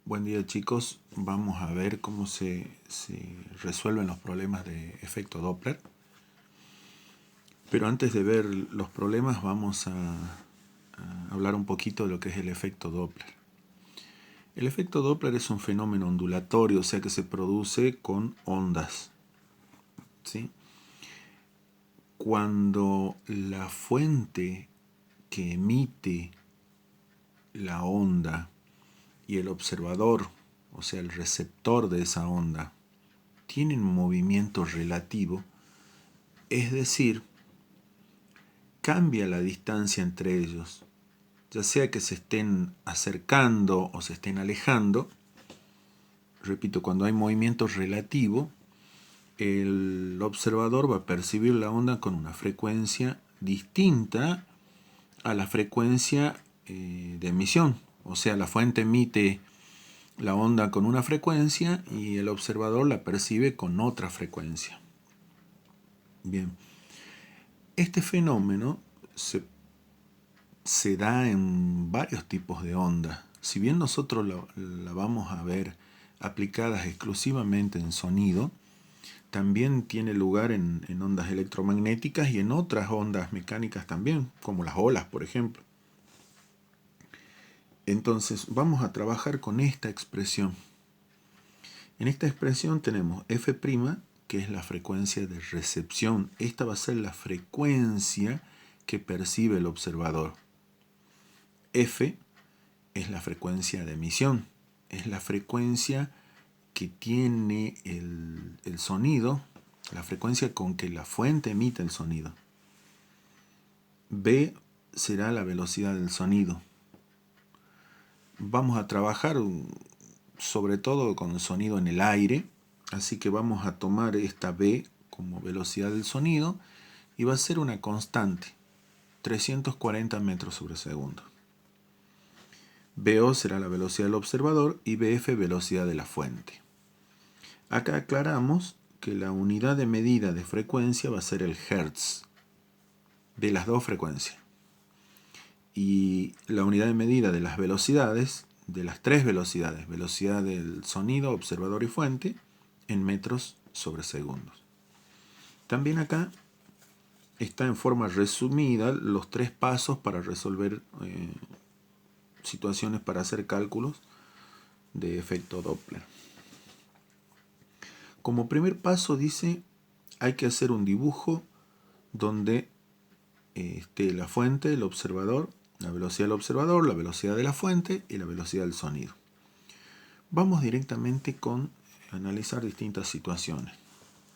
Buen día, chicos. Vamos a ver cómo se resuelven los problemas de efecto Doppler. Pero antes de ver los problemas vamos a hablar un poquito de lo que es el efecto Doppler. El efecto Doppler es un fenómeno ondulatorio, o sea que se produce con ondas, ¿sí? Cuando la fuente que emite la onda y el observador, o sea el receptor de esa onda, tienen movimiento relativo, es decir, cambia la distancia entre ellos, ya sea que se estén acercando o se estén alejando. Repito, cuando hay movimiento relativo, el observador va a percibir la onda con una frecuencia distinta a la frecuencia de emisión. O sea, la fuente emite la onda con una frecuencia y el observador la percibe con otra frecuencia. Bien, este fenómeno se da en varios tipos de ondas. Si bien nosotros la vamos a ver aplicadas exclusivamente en sonido, también tiene lugar en ondas electromagnéticas y en otras ondas mecánicas también, como las olas, por ejemplo. Entonces vamos a trabajar con esta expresión. En esta expresión tenemos f', que es la frecuencia de recepción. Esta va a ser la frecuencia que percibe el observador. F es la frecuencia de emisión. Es la frecuencia que tiene el sonido, la frecuencia con que la fuente emite el sonido. B será la velocidad del sonido. Vamos a trabajar sobre todo con el sonido en el aire, así que vamos a tomar esta B como velocidad del sonido y va a ser una constante, 340 metros sobre segundo. BO será la velocidad del observador y BF velocidad de la fuente. Acá aclaramos que la unidad de medida de frecuencia va a ser el hertz de las dos frecuencias. Y la unidad de medida de las velocidades, de las tres velocidades, velocidad del sonido, observador y fuente, en metros sobre segundos. También acá está en forma resumida los tres pasos para resolver situaciones para hacer cálculos de efecto Doppler. Como primer paso dice, hay que hacer un dibujo donde esté la fuente, el observador, la velocidad del observador, la velocidad de la fuente y la velocidad del sonido. Vamos directamente con analizar distintas situaciones.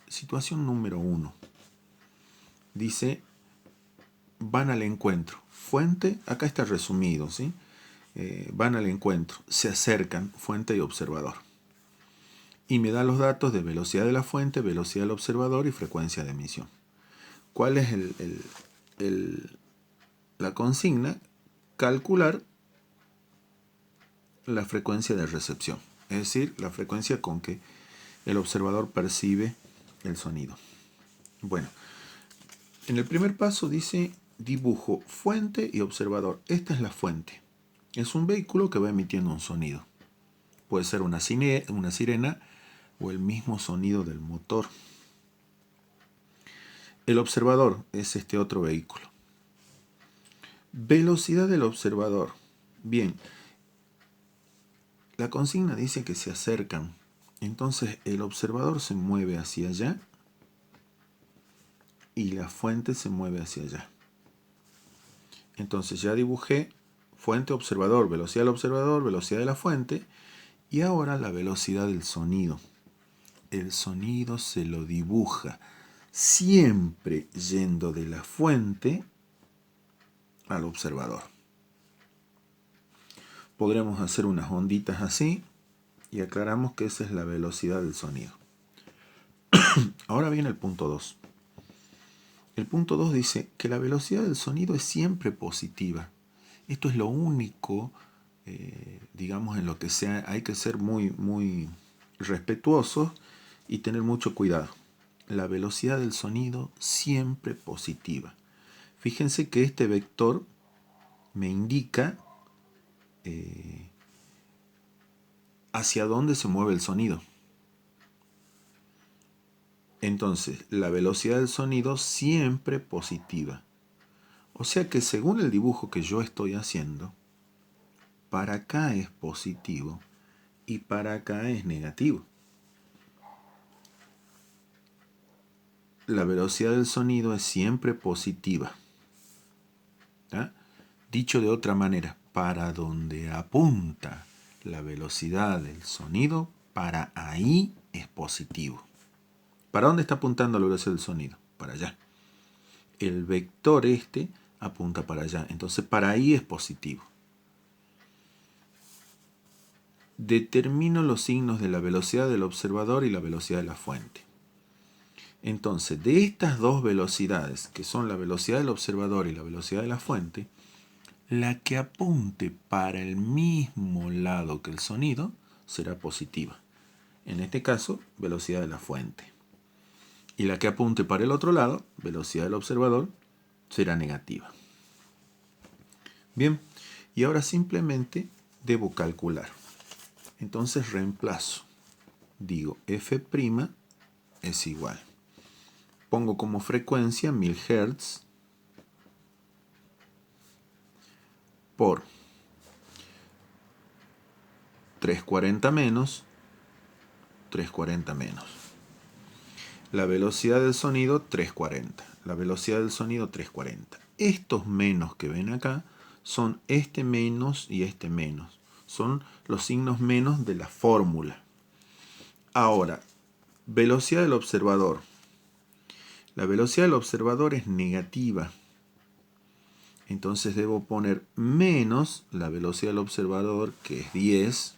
Situación número 1. Dice, van al encuentro. Fuente, acá está resumido, ¿sí? Van al encuentro, se acercan, fuente y observador. Y me da los datos de velocidad de la fuente, velocidad del observador y frecuencia de emisión. ¿Cuál es la consigna? Calcular la frecuencia de recepción, es decir, la frecuencia con que el observador percibe el sonido. Bueno, en el primer paso dice dibujo fuente y observador. Esta es la fuente. Es un vehículo que va emitiendo un sonido. Puede ser una sirena o el mismo sonido del motor. El observador es este otro vehículo. Velocidad del observador. Bien, la consigna dice que se acercan. Entonces el observador se mueve hacia allá y la fuente se mueve hacia allá. Entonces ya dibujé fuente, observador, velocidad del observador, velocidad de la fuente y ahora la velocidad del sonido. El sonido se lo dibuja siempre yendo de la fuente al observador. Podremos hacer unas onditas así y aclaramos que esa es la velocidad del sonido. Ahora viene el punto 2. El punto 2 dice que la velocidad del sonido es siempre positiva. Esto es lo único, digamos, en lo que hay que ser muy respetuosos y tener mucho cuidado. La velocidad del sonido siempre positiva. Fíjense que este vector me indica hacia dónde se mueve el sonido. Entonces, la velocidad del sonido siempre positiva. O sea que según el dibujo que yo estoy haciendo, para acá es positivo y para acá es negativo. La velocidad del sonido es siempre positiva. ¿Ah? Dicho de otra manera, para donde apunta la velocidad del sonido, para ahí es positivo. ¿Para dónde está apuntando la velocidad del sonido? Para allá. El vector este apunta para allá. Entonces para ahí es positivo. Determino los signos de la velocidad del observador y la velocidad de la fuente. Entonces, de estas dos velocidades, que son la velocidad del observador y la velocidad de la fuente, la que apunte para el mismo lado que el sonido será positiva. En este caso, velocidad de la fuente. Y la que apunte para el otro lado, velocidad del observador, será negativa. Bien, y ahora simplemente debo calcular. Entonces reemplazo. Digo, f' es igual. Pongo como frecuencia 1000 Hz por 340 menos, 340 menos. La velocidad del sonido 340. La velocidad del sonido 340. Estos menos que ven acá son este menos y este menos. Son los signos menos de la fórmula. Ahora, velocidad del observador. La velocidad del observador es negativa. Entonces debo poner menos la velocidad del observador, que es 10,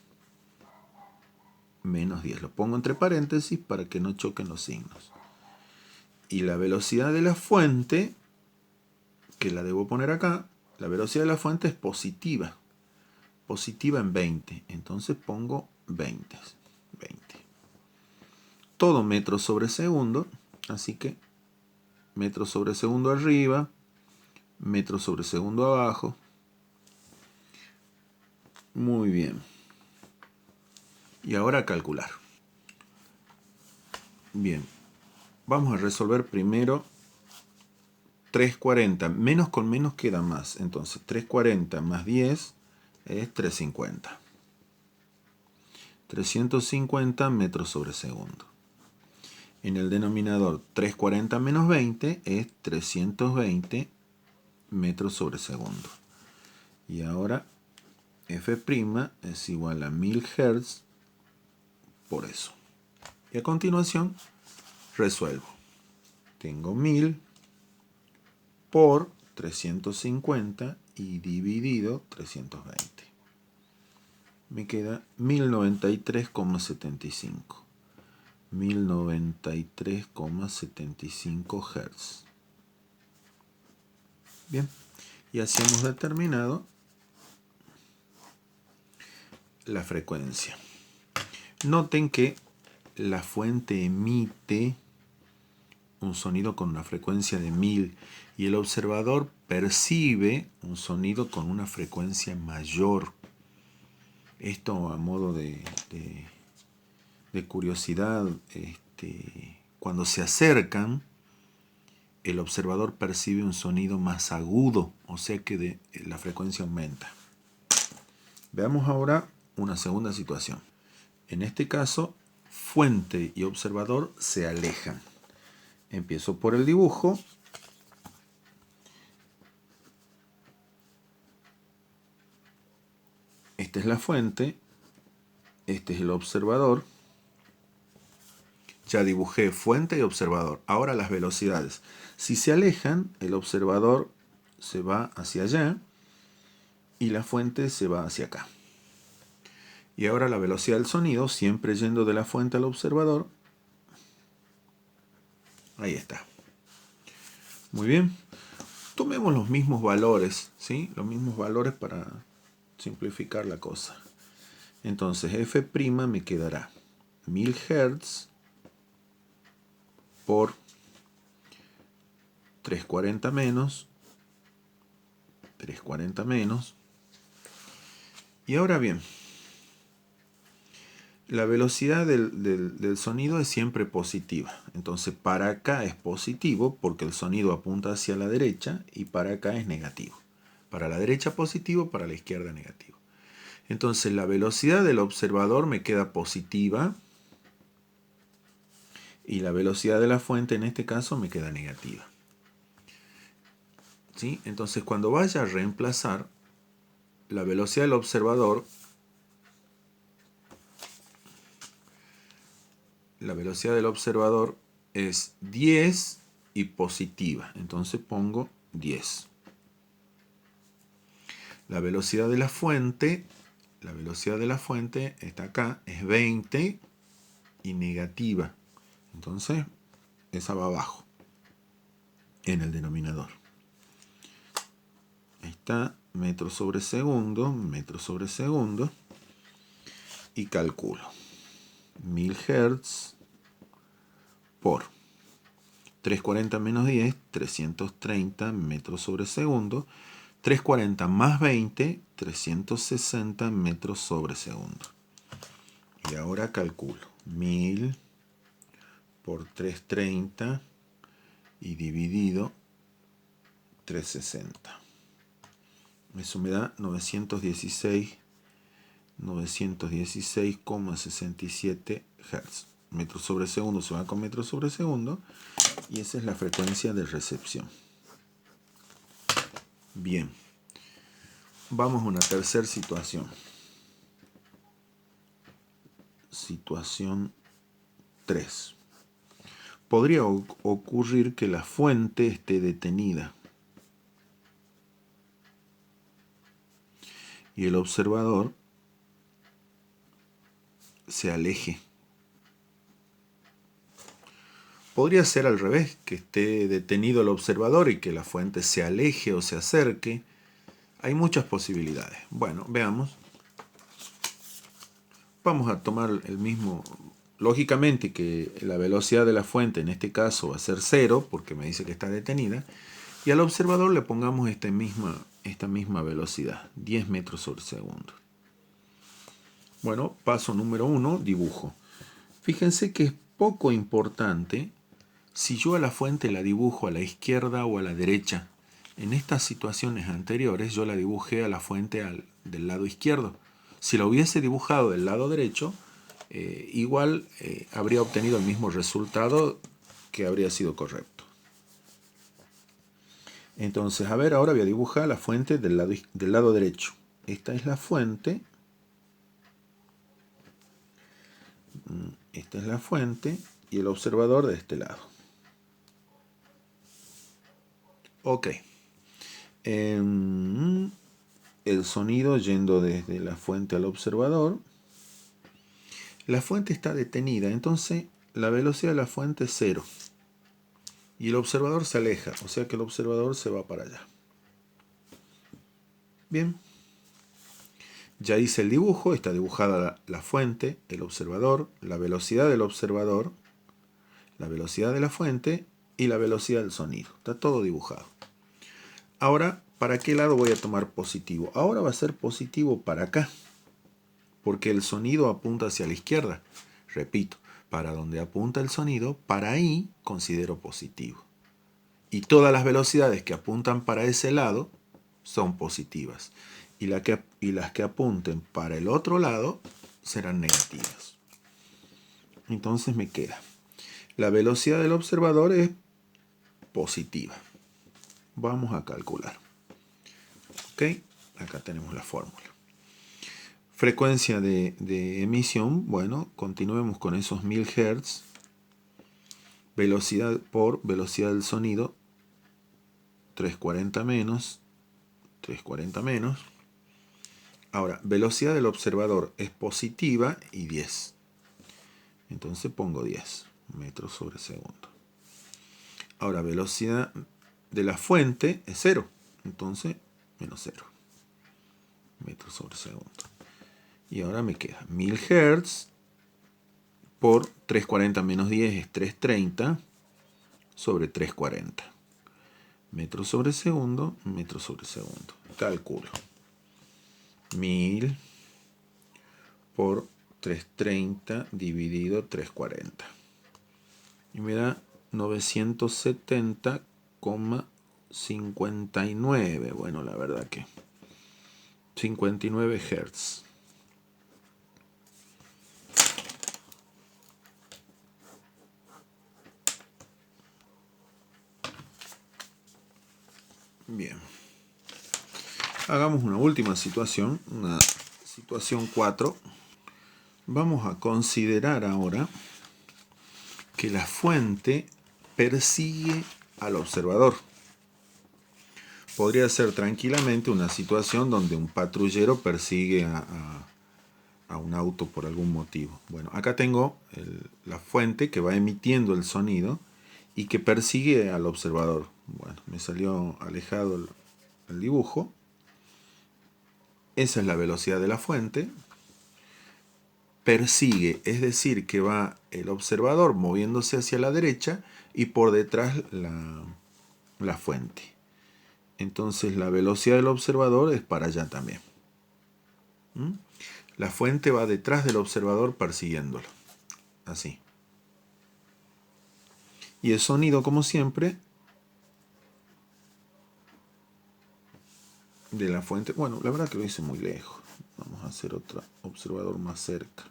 menos 10. Lo pongo entre paréntesis para que no choquen los signos. Y la velocidad de la fuente, que la debo poner acá, la velocidad de la fuente es positiva. Positiva en 20. Entonces pongo 20. 20. Todo metros sobre segundo. Así que metros sobre segundo arriba, metros sobre segundo abajo. Muy bien. Y ahora a calcular. Bien. Vamos a resolver primero 340. Menos con menos queda más. Entonces 340 más 10 es 350. 350 metros sobre segundo. En el denominador 340 menos 20 es 320 metros sobre segundo. Y ahora f' es igual a 1000 Hz por eso. Y a continuación resuelvo. Tengo 1000 por 350 y dividido 320. Me queda 1093,75. 1093,75 Hz. Bien, y así hemos determinado la frecuencia. Noten que la fuente emite un sonido con una frecuencia de 1000 y el observador percibe un sonido con una frecuencia mayor. Esto a modo de curiosidad, cuando se acercan, el observador percibe un sonido más agudo, o sea que la frecuencia aumenta. Veamos ahora una segunda situación. En este caso, fuente y observador se alejan. Empiezo por el dibujo. Esta es la fuente. Este es el observador. Ya dibujé fuente y observador. Ahora las velocidades. Si se alejan, el observador se va hacia allá y la fuente se va hacia acá. Y ahora la velocidad del sonido, siempre yendo de la fuente al observador. Ahí está. Muy bien. Tomemos los mismos valores, ¿sí? Los mismos valores para simplificar la cosa. Entonces f' me quedará 1000 Hz por 340 menos, 340 menos. Y ahora bien, La velocidad del sonido es siempre positiva. Entonces para acá es positivo porque el sonido apunta hacia la derecha y para acá es negativo. Para la derecha positivo, para la izquierda negativo. Entonces la velocidad del observador me queda positiva y la velocidad de la fuente en este caso me queda negativa. ¿Sí? Entonces cuando vaya a reemplazar la velocidad del observador, es 10 y positiva. Entonces pongo 10. La velocidad de la fuente está acá, es 20 y negativa. Entonces, esa va abajo, en el denominador. Ahí está, metros sobre segundo, y calculo. 1000 Hz por 340 menos 10, 330 metros sobre segundo. 340 más 20, 360 metros sobre segundo. Y ahora calculo. 1000 por 330 y dividido 360. Eso me da 916,67 Hz. Metros sobre segundo se va con metros sobre segundo. Y esa es la frecuencia de recepción. Bien. Vamos a una tercera situación. Situación 3. Podría ocurrir que la fuente esté detenida y el observador se aleje. Podría ser al revés, que esté detenido el observador y que la fuente se aleje o se acerque. Hay muchas posibilidades. Bueno, veamos. Vamos a tomar el mismo. Lógicamente que la velocidad de la fuente en este caso va a ser 0 porque me dice que está detenida. Y al observador le pongamos esta misma velocidad, 10 metros sobre segundo. Bueno, paso número 1, dibujo. Fíjense que es poco importante si yo a la fuente la dibujo a la izquierda o a la derecha. En estas situaciones anteriores yo la dibujé a la fuente del lado izquierdo. Si la hubiese dibujado del lado derecho, igual habría obtenido el mismo resultado que habría sido correcto. Entonces, a ver, ahora voy a dibujar la fuente del lado derecho. Esta es la fuente. Esta es la fuente y el observador de este lado. Ok. El sonido yendo desde la fuente al observador. La fuente está detenida, entonces la velocidad de la fuente es 0. Y el observador se aleja, o sea que el observador se va para allá. Bien. Ya hice el dibujo, está dibujada la fuente, el observador, la velocidad del observador, la velocidad de la fuente y la velocidad del sonido. Está todo dibujado. Ahora, ¿para qué lado voy a tomar positivo? Ahora va a ser positivo para acá, porque el sonido apunta hacia la izquierda. Repito, para donde apunta el sonido, para ahí considero positivo. Y todas las velocidades que apuntan para ese lado son positivas. Y las que apunten para el otro lado serán negativas. Entonces me queda. La velocidad del observador es positiva. Vamos a calcular. ¿Ok? Acá tenemos la fórmula. Frecuencia de emisión. Bueno, continuemos con esos 1000 Hz. Velocidad por velocidad del sonido. 340 menos. 340 menos. Ahora, velocidad del observador es positiva y 10. Entonces pongo 10 metros sobre segundo. Ahora, velocidad de la fuente es 0. Entonces, menos 0 metros sobre segundo. Y ahora me queda 1000 Hz por 340 menos 10 es 330 sobre 340. Metros sobre segundo, metros sobre segundo. Calculo. 1000 por 330 dividido 340. Y me da 970,59. Bueno, la verdad que 59 Hz. Bien. Hagamos una última situación, una situación 4. Vamos a considerar ahora que la fuente persigue al observador. Podría ser tranquilamente una situación donde un patrullero persigue a un auto por algún motivo. Bueno, acá tengo la fuente que va emitiendo el sonido y que persigue al observador. Bueno, me salió alejado el dibujo. Esa es la velocidad de la fuente. Persigue, es decir, que va el observador moviéndose hacia la derecha y por detrás la fuente. Entonces la velocidad del observador es para allá también. La fuente va detrás del observador persiguiéndolo. Así. Y el sonido, como siempre, de la fuente. Bueno, la verdad que lo hice muy lejos. Vamos a hacer otro observador más cerca.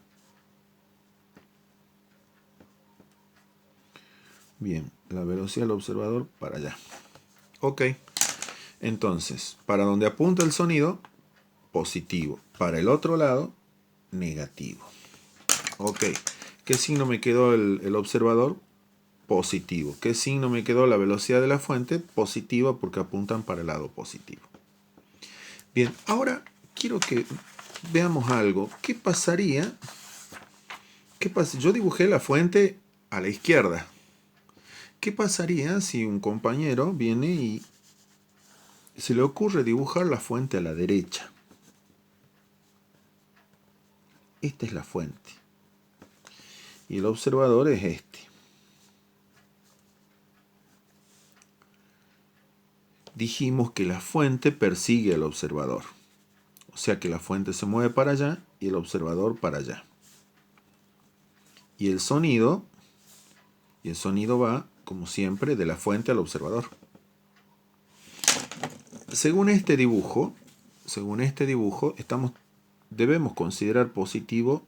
Bien, la velocidad del observador para allá. Ok. Entonces, para donde apunta el sonido, positivo. Para el otro lado, negativo. Ok. ¿Qué signo me quedó el observador? Positivo. ¿Qué signo me quedó la velocidad de la fuente? Positiva, porque apuntan para el lado positivo. Bien, ahora quiero que veamos algo. ¿Qué pasaría? Yo dibujé la fuente a la izquierda. ¿Qué pasaría si un compañero viene y se le ocurre dibujar la fuente a la derecha? Esta es la fuente. Y el observador es este. Dijimos que la fuente persigue al observador. O sea que la fuente se mueve para allá y el observador para allá. Y el sonido va, como siempre, de la fuente al observador. Según este dibujo, debemos considerar positivo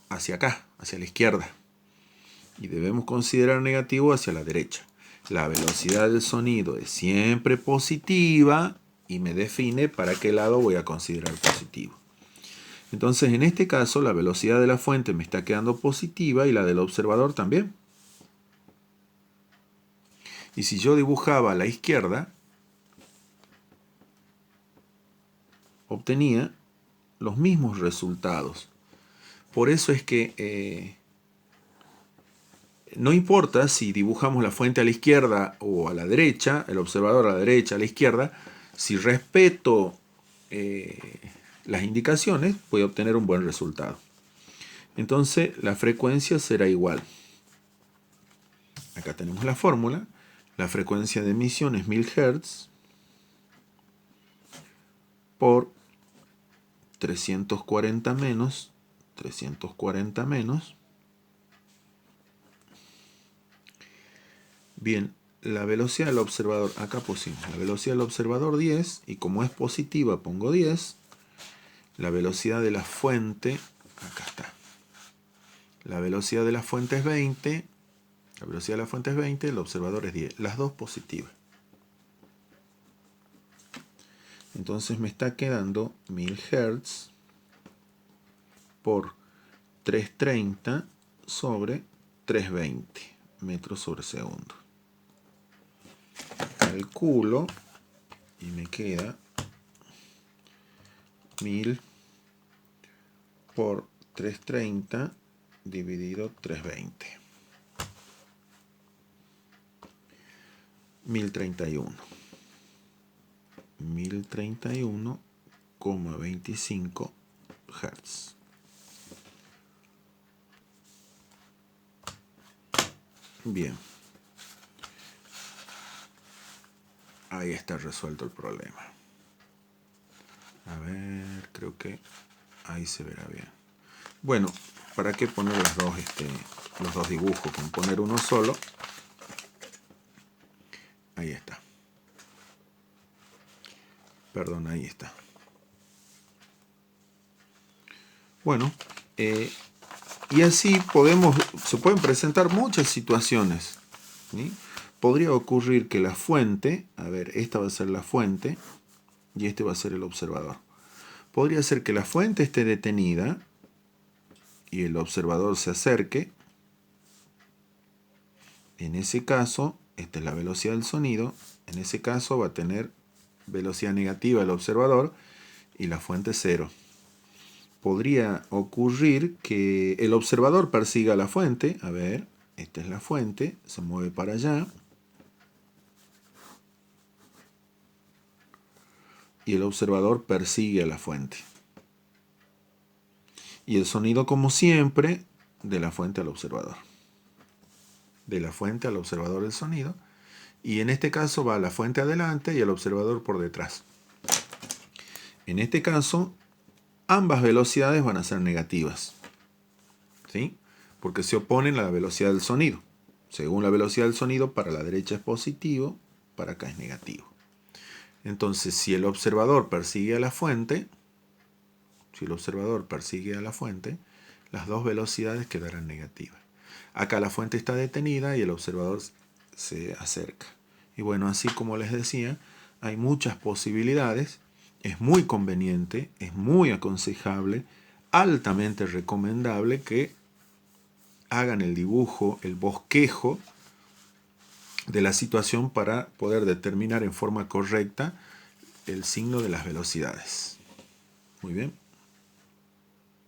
hacia acá, hacia la izquierda. Y debemos considerar negativo hacia la derecha. La velocidad del sonido es siempre positiva y me define para qué lado voy a considerar positivo. Entonces, en este caso, la velocidad de la fuente me está quedando positiva y la del observador también. Y si yo dibujaba a la izquierda, obtenía los mismos resultados. Por eso es que no importa si dibujamos la fuente a la izquierda o a la derecha, el observador a la derecha, a la izquierda, si respeto las indicaciones, voy a obtener un buen resultado. Entonces la frecuencia será igual. Acá tenemos la fórmula. La frecuencia de emisión es 1000 Hz por 340 menos. Bien, la velocidad del observador, acá pusimos la velocidad del observador 10, y como es positiva pongo 10. La velocidad de la fuente, acá está. La velocidad de la fuente es 20. La velocidad de la fuente es 20, el observador es 10. Las dos positivas. Entonces me está quedando 1000 Hz por 330 sobre 320 metros sobre segundo. Calculo y me queda 1000 por 330 dividido 320. 1031. 1031,25 Hz. Bien. Ahí está resuelto el problema. A ver, creo que ahí se verá bien. Bueno, ¿para qué poner los dos dibujos? Con poner uno solo. Ahí está. Perdón, ahí está. Bueno, y así se pueden presentar muchas situaciones, ¿sí? Podría ocurrir que la fuente, a ver, esta va a ser la fuente y este va a ser el observador. Podría ser que la fuente esté detenida y el observador se acerque. En ese caso, esta es la velocidad del sonido. En ese caso va a tener velocidad negativa el observador y la fuente 0. Podría ocurrir que el observador persiga la fuente. A ver, esta es la fuente, se mueve para allá. Y el observador persigue a la fuente. Y el sonido, como siempre, de la fuente al observador. De la fuente al observador el sonido. Y en este caso va la fuente adelante y el observador por detrás. En este caso, ambas velocidades van a ser negativas, ¿sí? Porque se oponen a la velocidad del sonido. Según la velocidad del sonido, para la derecha es positivo, para acá es negativo. Entonces, si el observador persigue a la fuente, las dos velocidades quedarán negativas. Acá la fuente está detenida y el observador se acerca. Y bueno, así como les decía, hay muchas posibilidades. Es muy conveniente, es muy aconsejable, altamente recomendable que hagan el dibujo, el bosquejo de la situación para poder determinar en forma correcta el signo de las velocidades. Muy bien.